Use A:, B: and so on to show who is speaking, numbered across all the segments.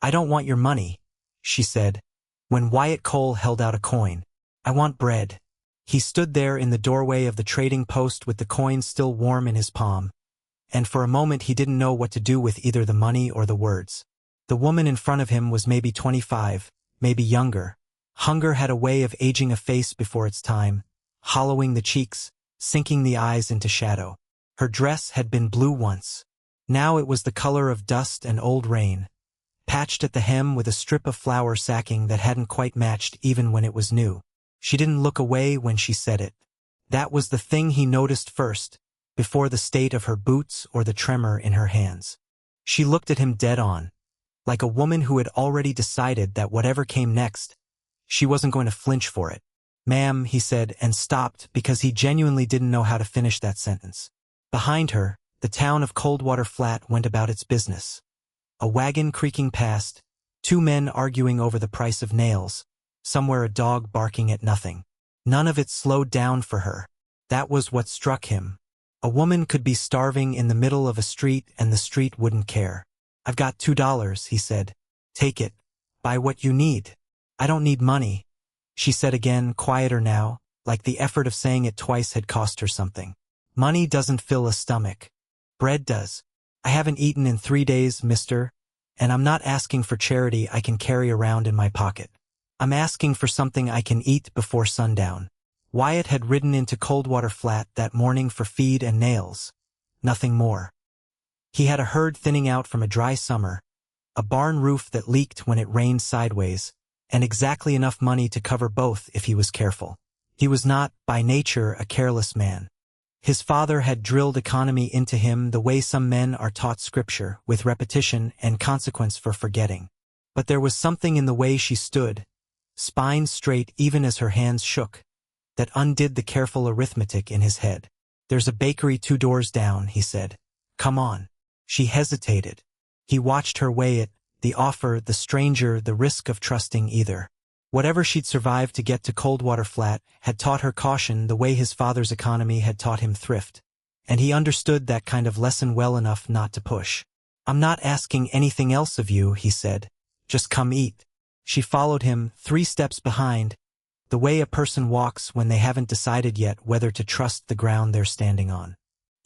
A: "I don't want your money," she said, when Wyatt Cole held out a coin. "I want bread." He stood there in the doorway of the trading post with the coin still warm in his palm, and for a moment he didn't know what to do with either the money or the words. The woman in front of him was maybe 25, maybe younger. Hunger had a way of aging a face before its time, hollowing the cheeks, sinking the eyes into shadow. Her dress had been blue once. Now it was the color of dust and old rain, patched at the hem with a strip of flour sacking that hadn't quite matched even when it was new. She didn't look away when she said it. That was the thing he noticed first, before the state of her boots or the tremor in her hands. She looked at him dead on, like a woman who had already decided that whatever came next, she wasn't going to flinch for it. "Ma'am," he said, and stopped because he genuinely didn't know how to finish that sentence. Behind her, the town of Coldwater Flat went about its business. A wagon creaking past, two men arguing over the price of nails, somewhere a dog barking at nothing. None of it slowed down for her. That was what struck him. A woman could be starving in the middle of a street and the street wouldn't care. "I've got $2, he said. "Take it. Buy what you need." "I don't need money," she said again, quieter now, like the effort of saying it twice had cost her something. "Money doesn't fill a stomach. Bread does. I haven't eaten in 3 days, mister, and I'm not asking for charity I can carry around in my pocket. I'm asking for something I can eat before sundown." Wyatt had ridden into Coldwater Flat that morning for feed and nails. Nothing more. He had a herd thinning out from a dry summer, a barn roof that leaked when it rained sideways, and exactly enough money to cover both if he was careful. He was not, by nature, a careless man. His father had drilled economy into him the way some men are taught scripture, with repetition and consequence for forgetting. But there was something in the way she stood, spine straight even as her hands shook, that undid the careful arithmetic in his head. "There's a bakery 2 doors down," he said. "Come on." She hesitated. He watched her weigh it, the offer, the stranger, the risk of trusting either. Whatever she'd survived to get to Coldwater Flat had taught her caution the way his father's economy had taught him thrift, and he understood that kind of lesson well enough not to push. "I'm not asking anything else of you," he said. "Just come eat." She followed him, 3 steps behind, the way a person walks when they haven't decided yet whether to trust the ground they're standing on.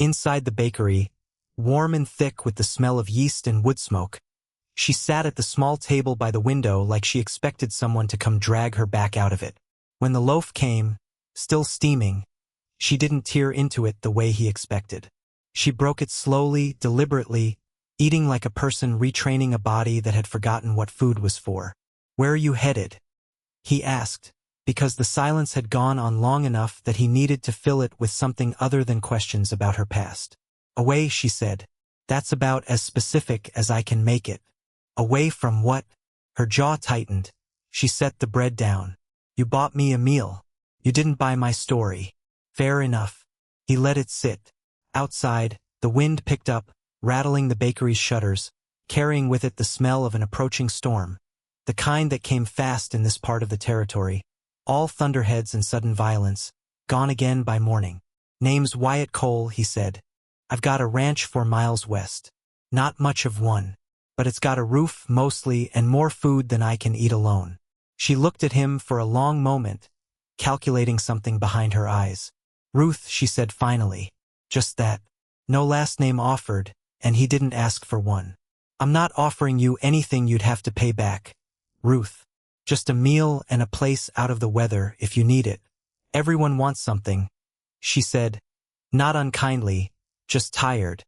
A: Inside the bakery, warm and thick with the smell of yeast and wood smoke, she sat at the small table by the window like she expected someone to come drag her back out of it. When the loaf came, still steaming, she didn't tear into it the way he expected. She broke it slowly, deliberately, eating like a person retraining a body that had forgotten what food was for. "Where are you headed?" he asked, because the silence had gone on long enough that he needed to fill it with something other than questions about her past. "Away," she said. "That's about as specific as I can make it." "Away from what?" Her jaw tightened. She set the bread down. "You bought me a meal. You didn't buy my story." "Fair enough." He let it sit. Outside, the wind picked up, rattling the bakery's shutters, carrying with it the smell of an approaching storm, the kind that came fast in this part of the territory, all thunderheads and sudden violence, gone again by morning. "Name's Wyatt Cole," he said. "I've got a ranch 4 miles west. Not much of one, but it's got a roof, mostly, and more food than I can eat alone." She looked at him for a long moment, calculating something behind her eyes. "Ruth," she said finally. "Just that. No last name offered, and he didn't ask for one. I'm not offering you anything you'd have to pay back, Ruth. Just a meal and a place out of the weather if you need it. Everyone wants something," she said, not unkindly, just tired,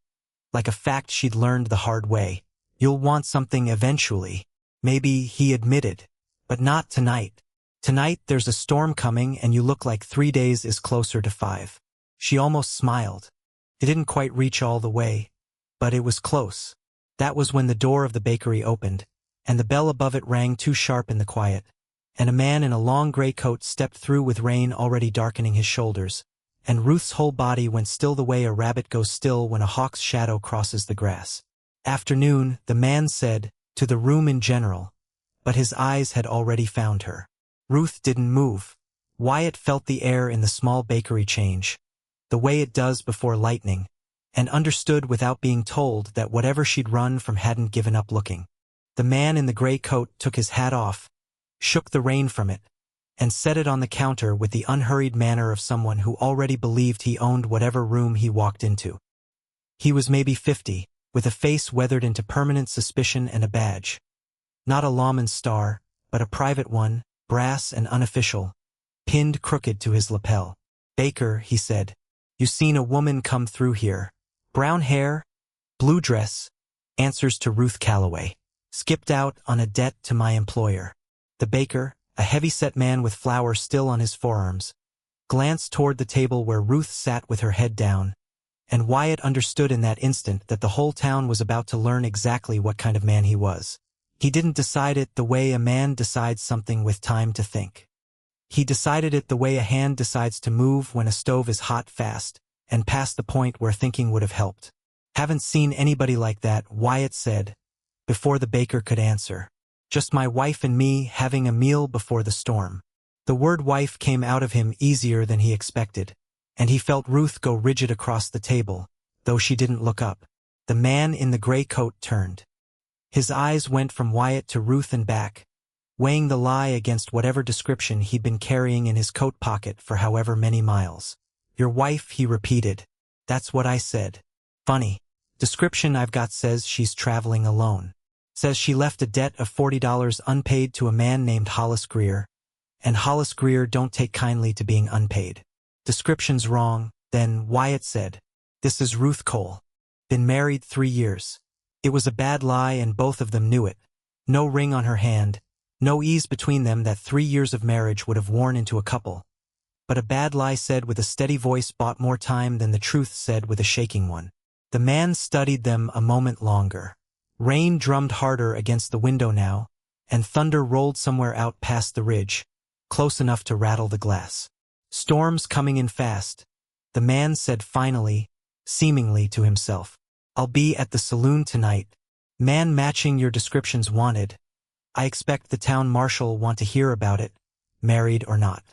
A: like a fact she'd learned the hard way. "You'll want something eventually." "Maybe," he admitted, "but not tonight. Tonight there's a storm coming and you look like 3 days is closer to 5. She almost smiled. It didn't quite reach all the way, but it was close. That was when the door of the bakery opened, and the bell above it rang too sharp in the quiet, and a man in a long gray coat stepped through with rain already darkening his shoulders, and Ruth's whole body went still the way a rabbit goes still when a hawk's shadow crosses the grass. "Afternoon," the man said, to the room in general, but his eyes had already found her. Ruth didn't move. Wyatt felt the air in the small bakery change, the way it does before lightning, and understood without being told that whatever she'd run from hadn't given up looking. The man in the gray coat took his hat off, shook the rain from it, and set it on the counter with the unhurried manner of someone who already believed he owned whatever room he walked into. He was maybe 50, with a face weathered into permanent suspicion and a badge. Not a lawman's star, but a private one, brass and unofficial, pinned crooked to his lapel. "Baker," he said, "you seen a woman come through here. Brown hair, blue dress, answers to Ruth Calloway. Skipped out on a debt to my employer." The baker, a heavy-set man with flour still on his forearms, glanced toward the table where Ruth sat with her head down, and Wyatt understood in that instant that the whole town was about to learn exactly what kind of man he was. He didn't decide it the way a man decides something with time to think. He decided it the way a hand decides to move when a stove is hot fast, and past the point where thinking would have helped. "Haven't seen anybody like that," Wyatt said, before the baker could answer. "Just my wife and me having a meal before the storm." The word wife came out of him easier than he expected, and he felt Ruth go rigid across the table, though she didn't look up. The man in the gray coat turned. His eyes went from Wyatt to Ruth and back, weighing the lie against whatever description he'd been carrying in his coat pocket for however many miles. "Your wife," he repeated. "That's what I said. Funny. Description I've got says she's traveling alone. Says she left a debt of $40 unpaid to a man named Hollis Greer, and Hollis Greer don't take kindly to being unpaid. Description's wrong." Then Wyatt said, "This is Ruth Cole. Been married 3 years." It was a bad lie and both of them knew it. No ring on her hand, no ease between them that 3 years of marriage would have worn into a couple. But a bad lie said with a steady voice bought more time than the truth said with a shaking one. The man studied them a moment longer. Rain drummed harder against the window now, and thunder rolled somewhere out past the ridge, close enough to rattle the glass. "Storm's coming in fast," the man said finally, seemingly to himself. "I'll be at the saloon tonight. Man matching your descriptions wanted. I expect the town marshal want to hear about it, married or not."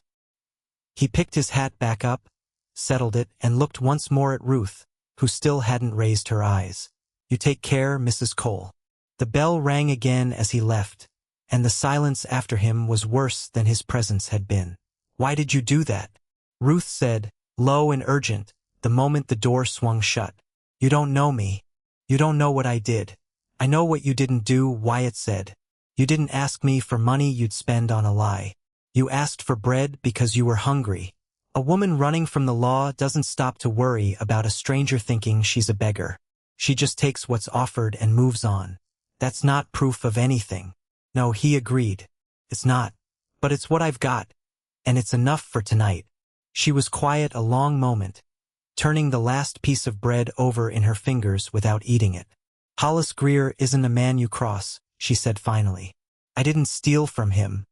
A: He picked his hat back up, settled it, and looked once more at Ruth, who still hadn't raised her eyes. "You take care, Mrs. Cole." The bell rang again as he left, and the silence after him was worse than his presence had been. "Why did you do that?" Ruth said, low and urgent, the moment the door swung shut. "You don't know me. You don't know what I did." "I know what you didn't do," Wyatt said. "You didn't ask me for money you'd spend on a lie. You asked for bread because you were hungry. A woman running from the law doesn't stop to worry about a stranger thinking she's a beggar. She just takes what's offered and moves on. That's not proof of anything." "No," he agreed. "It's not. But it's what I've got. And it's enough for tonight." She was quiet a long moment, turning the last piece of bread over in her fingers without eating it. "Hollis Greer isn't a man you cross," she said finally. "I didn't steal from him.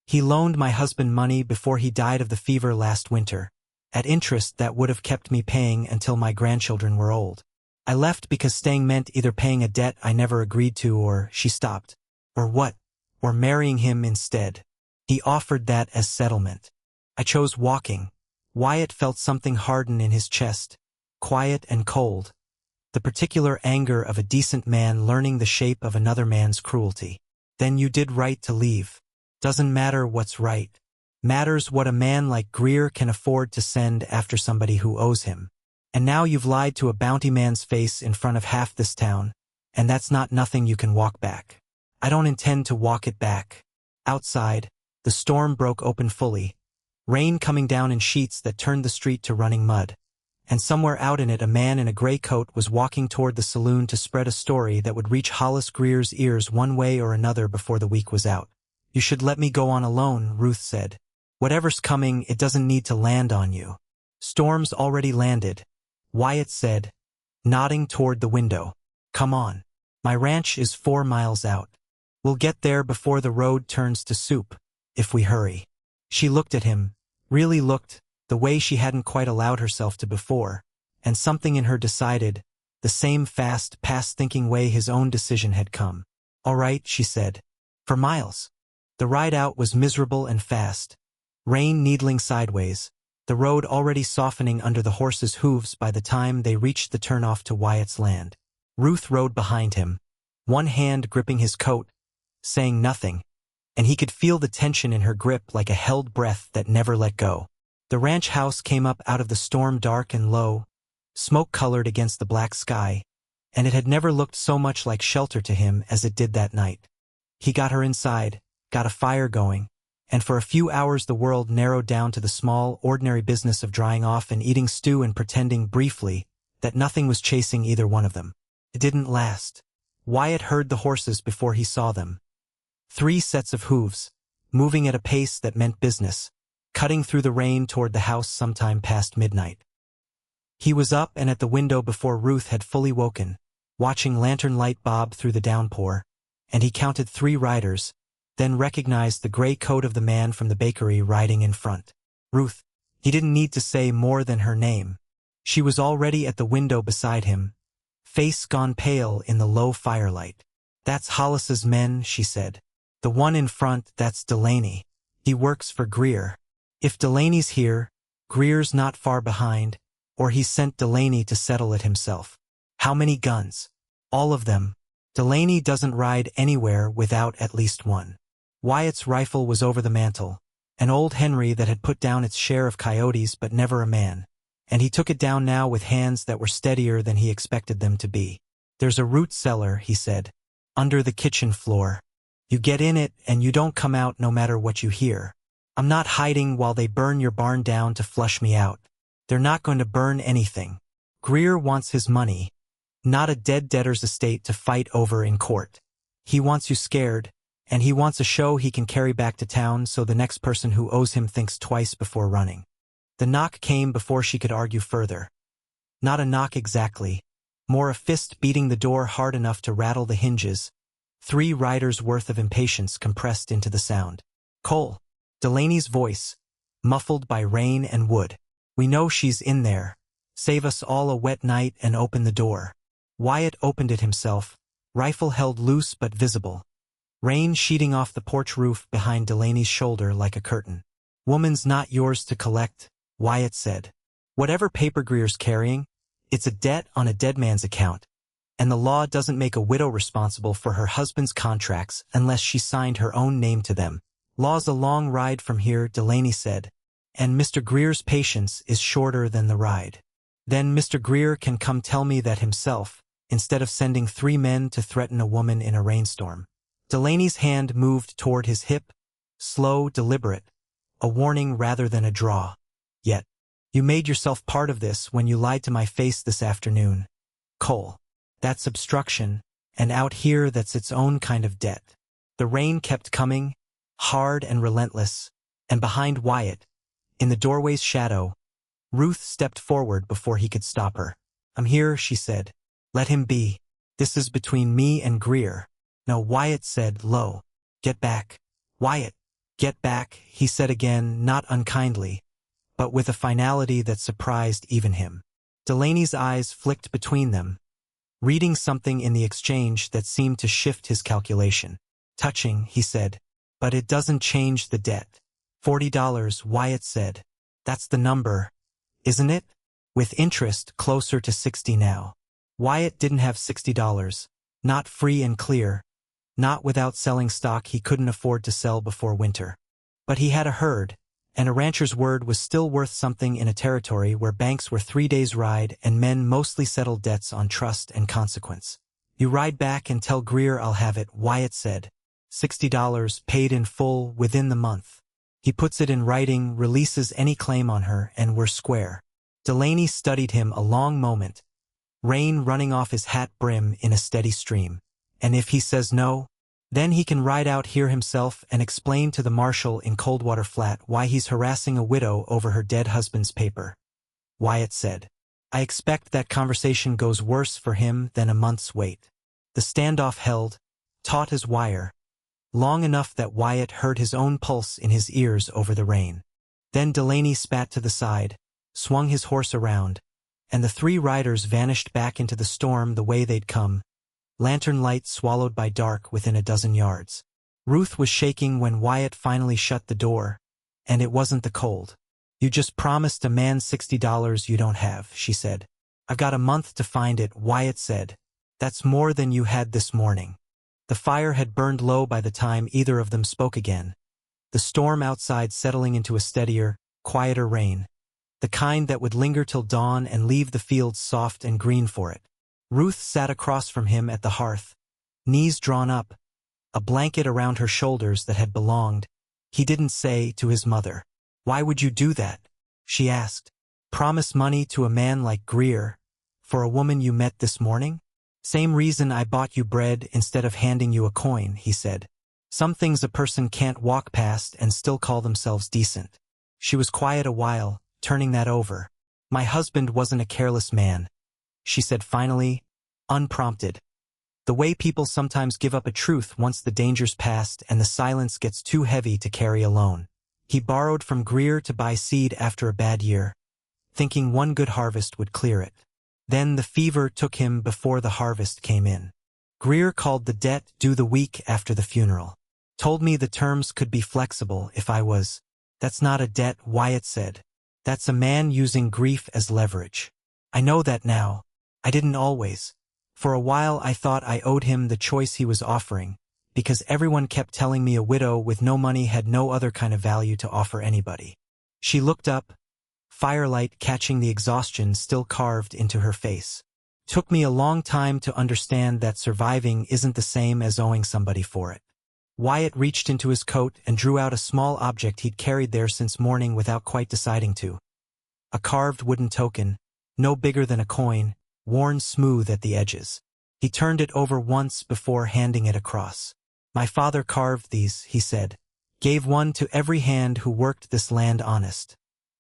A: He loaned my husband money before he died of the fever last winter, at interest that would have kept me paying until my grandchildren were old. I left because staying meant either paying a debt I never agreed to or," she stopped, "or what? Or marrying him instead. He offered that as settlement. I chose walking." Wyatt felt something harden in his chest, quiet and cold, the particular anger of a decent man learning the shape of another man's cruelty. "Then you did right to leave. Doesn't matter what's right. Matters what a man like Greer can afford to send after somebody who owes him. And now you've lied to a bounty man's face in front of half this town, and that's not nothing you can walk back." "I don't intend to walk it back." Outside, the storm broke open fully, rain coming down in sheets that turned the street to running mud, and somewhere out in it a man in a gray coat was walking toward the saloon to spread a story that would reach Hollis Greer's ears one way or another before the week was out. "You should let me go on alone," Ruth said. "Whatever's coming, it doesn't need to land on you." "Storm's already landed," Wyatt said, nodding toward the window. "Come on. My ranch is 4 miles out. We'll get there before the road turns to soup, if we hurry." She looked at him, really looked, the way she hadn't quite allowed herself to before, and something in her decided, the same fast, past-thinking way his own decision had come. "All right," she said. "For miles." The ride out was miserable and fast, rain needling sideways, the road already softening under the horses' hooves by the time they reached the turnoff to Wyatt's land. Ruth rode behind him, one hand gripping his coat, saying nothing, and he could feel the tension in her grip like a held breath that never let go. The ranch house came up out of the storm dark and low, smoke-colored against the black sky, and it had never looked so much like shelter to him as it did that night. He got her inside, got a fire going, and for a few hours the world narrowed down to the small, ordinary business of drying off and eating stew and pretending, briefly, that nothing was chasing either one of them. It didn't last. Wyatt heard the horses before he saw them. 3 sets of hooves, moving at a pace that meant business, cutting through the rain toward the house sometime past midnight. He was up and at the window before Ruth had fully woken, watching lantern light bob through the downpour, and he counted 3 riders, then recognized the gray coat of the man from the bakery riding in front. Ruth. He didn't need to say more than her name. She was already at the window beside him, face gone pale in the low firelight. "That's Hollis's men," she said. "The one in front, that's Delaney. He works for Greer. If Delaney's here, Greer's not far behind, or he sent Delaney to settle it himself." "How many guns?" "All of them. Delaney doesn't ride anywhere without at least one." Wyatt's rifle was over the mantel, an old Henry that had put down its share of coyotes but never a man, and he took it down now with hands that were steadier than he expected them to be. "There's a root cellar," he said, "under the kitchen floor. You get in it and you don't come out no matter what you hear. I'm not hiding while they burn your barn down to flush me out. They're not going to burn anything. Greer wants his money, not a dead debtor's estate to fight over in court. He wants you scared, and he wants a show he can carry back to town so the next person who owes him thinks twice before running." The knock came before she could argue further. Not a knock exactly, more a fist beating the door hard enough to rattle the hinges, 3 riders' worth of impatience compressed into the sound. "Cole." Delaney's voice, muffled by rain and wood. "We know she's in there. Save us all a wet night and open the door." Wyatt opened it himself, rifle held loose but visible. Rain sheeting off the porch roof behind Delaney's shoulder like a curtain. "Woman's not yours to collect," Wyatt said. "Whatever paper Greer's carrying, it's a debt on a dead man's account, and the law doesn't make a widow responsible for her husband's contracts unless she signed her own name to them. Law's a long ride from here," Delaney said, "and Mr. Greer's patience is shorter than the ride. Then Mr. Greer can come tell me that himself, instead of sending 3 men to threaten a woman in a rainstorm." Delaney's hand moved toward his hip, slow, deliberate, a warning rather than a draw. "Yet, you made yourself part of this when you lied to my face this afternoon. Cole. That's obstruction, and out here that's its own kind of debt." The rain kept coming, hard and relentless, and behind Wyatt, in the doorway's shadow, Ruth stepped forward before he could stop her. "I'm here," she said. "Let him be. This is between me and Greer." "No," Wyatt said low. "Get back." "Wyatt." "Get back," he said again, not unkindly, but with a finality that surprised even him. Delaney's eyes flicked between them, reading something in the exchange that seemed to shift his calculation. "Touching," he said, "but it doesn't change the debt." $40, Wyatt said. "That's the number, isn't it? With interest closer to 60 now." Wyatt didn't have $60, not free and clear, not without selling stock he couldn't afford to sell before winter. But he had a herd, and a rancher's word was still worth something in a territory where banks were 3 days' ride and men mostly settled debts on trust and consequence. "You ride back and tell Greer I'll have it," Wyatt said. $60 paid in full within the month. He puts it in writing, releases any claim on her, and we're square. Delaney studied him a long moment, rain running off his hat brim in a steady stream. "And if he says no, then he can ride out here himself and explain to the marshal in Coldwater Flat why he's harassing a widow over her dead husband's paper," Wyatt said. "I expect that conversation goes worse for him than a month's wait." The standoff held, taut as wire, long enough that Wyatt heard his own pulse in his ears over the rain. Then Delaney spat to the side, swung his horse around, and the 3 riders vanished back into the storm the way they'd come, lantern light swallowed by dark within a dozen yards. Ruth was shaking when Wyatt finally shut the door, and it wasn't the cold. "You just promised a man $60 you don't have," she said. "I've got a month to find it," Wyatt said. That's more than you had this morning. The fire had burned low by the time either of them spoke again. The storm outside settling into a steadier, quieter rain. The kind that would linger till dawn and leave the fields soft and green for it. Ruth sat across from him at the hearth, knees drawn up, a blanket around her shoulders that had belonged, he didn't say, to his mother. Why would you do that? She asked. Promise money to a man like Greer, for a woman you met this morning? Same reason I bought you bread instead of handing you a coin, he said. Some things a person can't walk past and still call themselves decent. She was quiet a while, turning that over. My husband wasn't a careless man, she said finally, unprompted. The way people sometimes give up a truth once the danger's past and the silence gets too heavy to carry alone. He borrowed from Greer to buy seed after a bad year, thinking one good harvest would clear it. Then the fever took him before the harvest came in. Greer called the debt due the week after the funeral. Told me the terms could be flexible if I was. That's not a debt, Wyatt said. That's a man using grief as leverage. I know that now. I didn't always. For a while I thought I owed him the choice he was offering, because everyone kept telling me a widow with no money had no other kind of value to offer anybody. She looked up, firelight catching the exhaustion still carved into her face. Took me a long time to understand that surviving isn't the same as owing somebody for it. Wyatt reached into his coat and drew out a small object he'd carried there since morning without quite deciding to. A carved wooden token, no bigger than a coin, worn smooth at the edges. He turned it over once before handing it across. My father carved these, he said. Gave one to every hand who worked this land honest.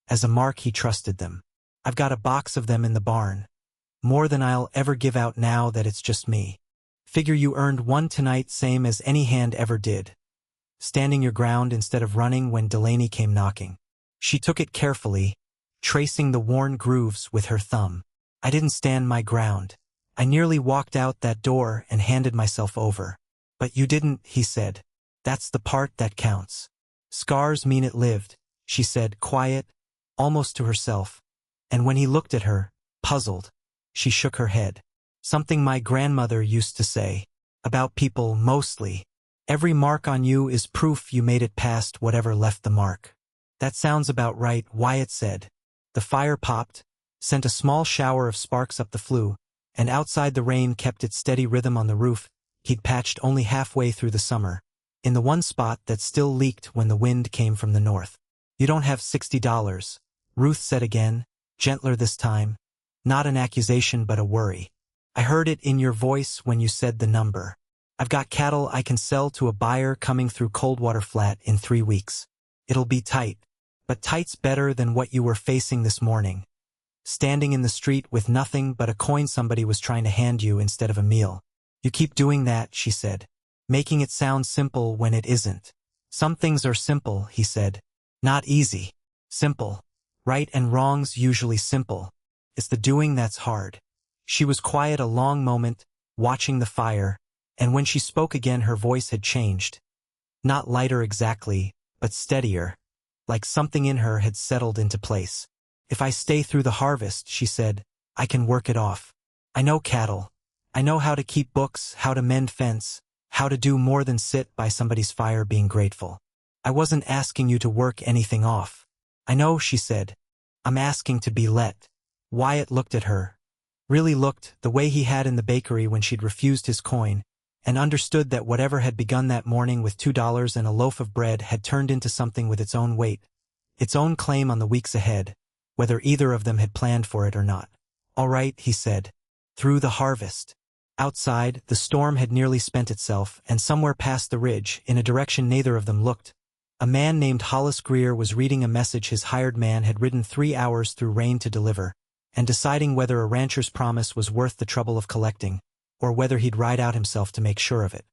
A: As a mark he trusted them. I've got a box of them in the barn. More than I'll ever give out now that it's just me. Figure you earned one tonight same as any hand ever did. Standing your ground instead of running when Delaney came knocking. She took it carefully, tracing the worn grooves with her thumb. I didn't stand my ground. I nearly walked out that door and handed myself over. But you didn't, he said. That's the part that counts. Scars mean it lived, she said, quiet, almost to herself. And when he looked at her, puzzled, she shook her head. Something my grandmother used to say. About people, mostly. Every mark on you is proof you made it past whatever left the mark. That sounds about right, Wyatt said. The fire popped, sent a small shower of sparks up the flue, and outside the rain kept its steady rhythm on the roof he'd patched only halfway through the summer, in the one spot that still leaked when the wind came from the north. You don't have $60, Ruth said again, gentler this time. Not an accusation but a worry. I heard it in your voice when you said the number. I've got cattle I can sell to a buyer coming through Coldwater Flat in 3 weeks. It'll be tight, but tight's better than what you were facing this morning. Standing in the street with nothing but a coin somebody was trying to hand you instead of a meal. You keep doing that, she said, making it sound simple when it isn't. Some things are simple, he said. Not easy. Simple. Right and wrong's usually simple. It's the doing that's hard. She was quiet a long moment, watching the fire, and when she spoke again her voice had changed. Not lighter exactly, but steadier, like something in her had settled into place. If I stay through the harvest, she said, I can work it off. I know cattle. I know how to keep books, how to mend fence, how to do more than sit by somebody's fire being grateful. I wasn't asking you to work anything off. I know, she said. I'm asking to be let. Wyatt looked at her. Really looked, the way he had in the bakery when she'd refused his coin, and understood that whatever had begun that morning with $2 and a loaf of bread had turned into something with its own weight, its own claim on the weeks ahead, whether either of them had planned for it or not. All right, he said. Through the harvest. Outside, the storm had nearly spent itself, and somewhere past the ridge, in a direction neither of them looked, a man named Hollis Greer was reading a message his hired man had ridden 3 hours through rain to deliver, and deciding whether a rancher's promise was worth the trouble of collecting, or whether he'd ride out himself to make sure of it.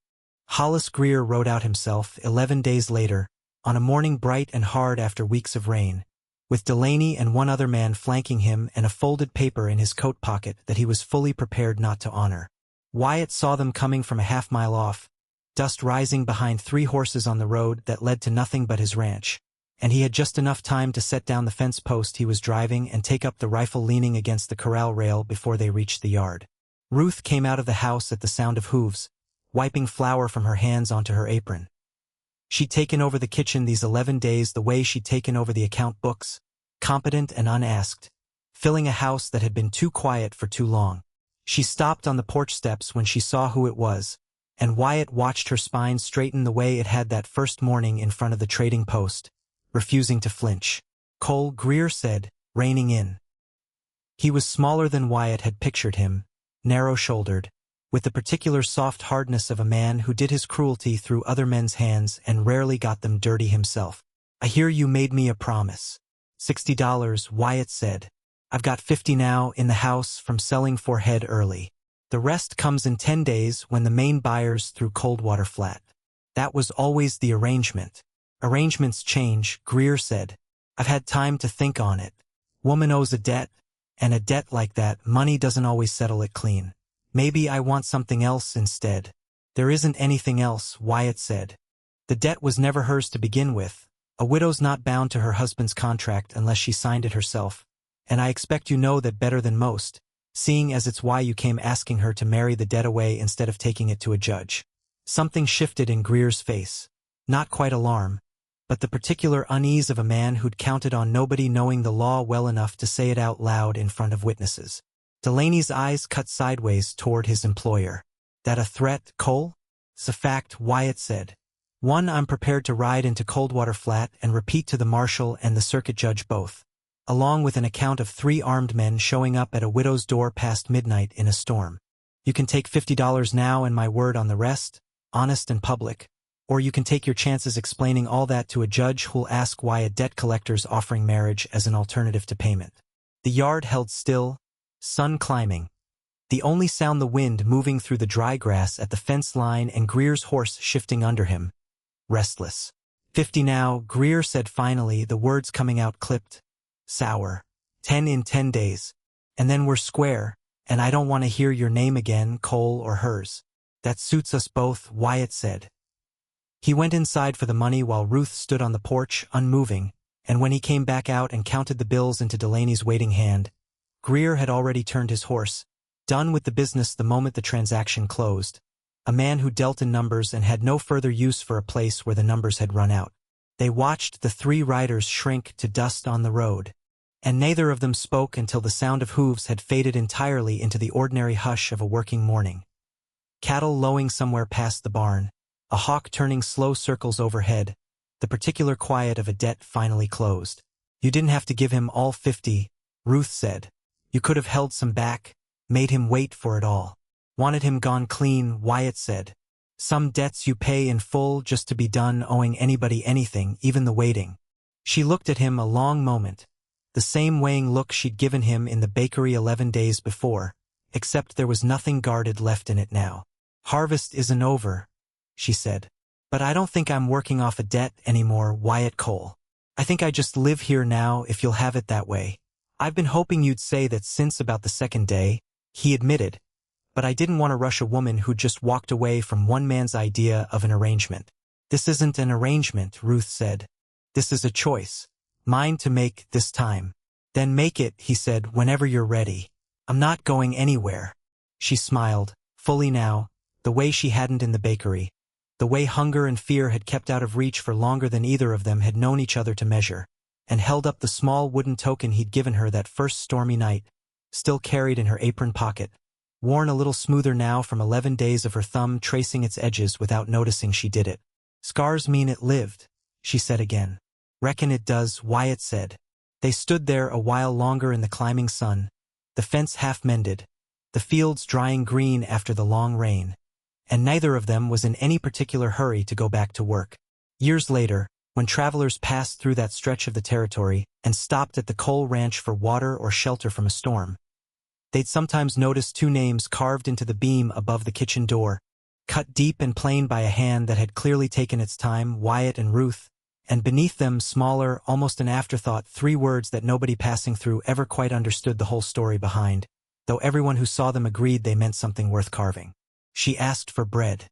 A: Hollis Greer rode out himself 11 days later, on a morning bright and hard after weeks of rain, with Delaney and one other man flanking him and a folded paper in his coat pocket that he was fully prepared not to honor. Wyatt saw them coming from a half-mile off, dust rising behind 3 horses on the road that led to nothing but his ranch, and he had just enough time to set down the fence post he was driving and take up the rifle leaning against the corral rail before they reached the yard. Ruth came out of the house at the sound of hooves, wiping flour from her hands onto her apron. She'd taken over the kitchen these 11 days the way she'd taken over the account books, competent and unasked, filling a house that had been too quiet for too long. She stopped on the porch steps when she saw who it was, and Wyatt watched her spine straighten the way it had that first morning in front of the trading post, refusing to flinch. "Cole," Greer said, reining in. He was smaller than Wyatt had pictured him, narrow-shouldered, with the particular soft hardness of a man who did his cruelty through other men's hands and rarely got them dirty himself. "I hear you made me a promise." $60, Wyatt said. "I've got 50 now in the house from selling for head early. The rest comes in 10 days when the main buyer's through Coldwater Flat." "That was always the arrangement." "Arrangements change," Greer said. "I've had time to think on it. Woman owes a debt, and a debt like that, money doesn't always settle it clean. Maybe I want something else instead." "There isn't anything else," Wyatt said. "The debt was never hers to begin with. A widow's not bound to her husband's contract unless she signed it herself, and I expect you know that better than most, seeing as it's why you came asking her to marry the debt away instead of taking it to a judge." Something shifted in Greer's face. Not quite alarm, but the particular unease of a man who'd counted on nobody knowing the law well enough to say it out loud in front of witnesses. Delaney's eyes cut sideways toward his employer. "That a threat, Cole?" "It's a fact," Wyatt said. "One I'm prepared to ride into Coldwater Flat and repeat to the marshal and the circuit judge both, along with an account of 3 armed men showing up at a widow's door past midnight in a storm. You can take $50 now and my word on the rest, honest and public, or you can take your chances explaining all that to a judge who'll ask why a debt collector's offering marriage as an alternative to payment." The yard held still, sun climbing. The only sound the wind moving through the dry grass at the fence line and Greer's horse shifting under him. Restless. 50 now, Greer said finally, the words coming out clipped. Sour. 10 in 10 days. And then we're square, and I don't want to hear your name again, Cole or hers. That suits us both, Wyatt said. He went inside for the money while Ruth stood on the porch, unmoving, and when he came back out and counted the bills into Delaney's waiting hand, Greer had already turned his horse, done with the business the moment the transaction closed, a man who dealt in numbers and had no further use for a place where the numbers had run out. They watched the 3 riders shrink to dust on the road, and neither of them spoke until the sound of hooves had faded entirely into the ordinary hush of a working morning. Cattle lowing somewhere past the barn, a hawk turning slow circles overhead, the particular quiet of a debt finally closed. You didn't have to give him all 50, Ruth said. You could have held some back, made him wait for it all. Wanted him gone clean, Wyatt said. Some debts you pay in full just to be done owing anybody anything, even the waiting. She looked at him a long moment, the same weighing look she'd given him in the bakery 11 days before, except there was nothing guarded left in it now. Harvest isn't over, she said. But I don't think I'm working off a debt anymore, Wyatt Cole. I think I just live here now if you'll have it that way. I've been hoping you'd say that since about the second day, he admitted, but I didn't want to rush a woman who just walked away from one man's idea of an arrangement. This isn't an arrangement, Ruth said. This is a choice. Mine to make this time. Then make it, he said, whenever you're ready. I'm not going anywhere. She smiled, fully now, the way she hadn't in the bakery. The way hunger and fear had kept out of reach for longer than either of them had known each other to measure, and held up the small wooden token he'd given her that first stormy night, still carried in her apron pocket, worn a little smoother now from 11 days of her thumb tracing its edges without noticing she did it. Scars mean it lived, she said again. Reckon it does, Wyatt said. They stood there a while longer in the climbing sun, the fence half mended, the fields drying green after the long rain, and neither of them was in any particular hurry to go back to work. Years later, when travelers passed through that stretch of the territory and stopped at the Cole Ranch for water or shelter from a storm, they'd sometimes notice 2 names carved into the beam above the kitchen door, cut deep and plain by a hand that had clearly taken its time, Wyatt and Ruth, and beneath them smaller, almost an afterthought, 3 words that nobody passing through ever quite understood the whole story behind, though everyone who saw them agreed they meant something worth carving. She asked for bread.